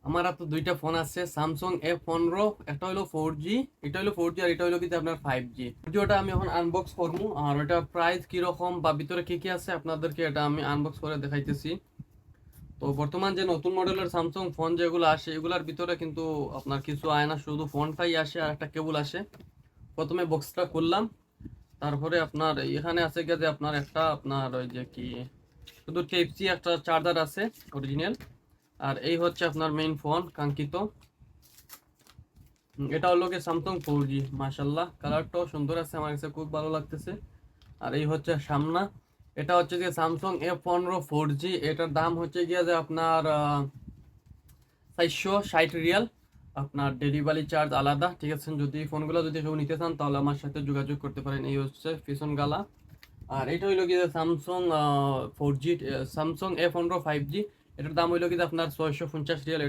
আমার হাতে দুইটা ফোন আছে, স্যামসাং A15, একটা হলো 4G, এটা হলো 4G আর এটা হলো কিন্তু আপনার 5G। ওটা আমি এখন আনবক্স করবো, আর ওটা প্রাইস কিরকম বা ভিতরে কি কি আছে আপনাদেরকে এটা আমি আনবক্স করে দেখাইতেছি। তো বর্তমান যে নতুন মডেলের স্যামসাং ফোন যেগুলো আসে এগুলার ভিতরে কিন্তু আপনার কিছু আয় না, শুধু ফোনটাই আসে আর একটা কেবল আসে। প্রথমে বক্সটা খুললাম, তারপরে আপনার এখানে আছে গিয়ে যে আপনার একটা আপনার ওই যে কি শুধু টাইপ-সি একটা চার্জার আছে অরিজিনাল। আর এই হচ্ছে আপনার মেইন ফোন কাঙ্ক্ষিত। এটা হলো কি স্যামসাং 4G, মাশাল্লাহ কালারটাও সুন্দর আছে, আমার কাছে খুব ভালো লাগতেছে। আর এই হচ্ছে সামনা, এটা হচ্ছে যে স্যামসাং A15 4G। এটার দাম হচ্ছে গিয়ে যে আপনার 460 রিয়াল। আপনার ডেলিভারি চার্জ আলাদা, ঠিক আছে? যদি ফোনগুলো যদি কেউ নিতে চান তাহলে আমার সাথে যোগাযোগ করতে পারেন। এই হচ্ছে পিছন গালা। আর এটা হইলো কি Samsung 4G, Samsung A15 5G। এটার দাম হইলো কি আপনার 650 রিয়াল। এটা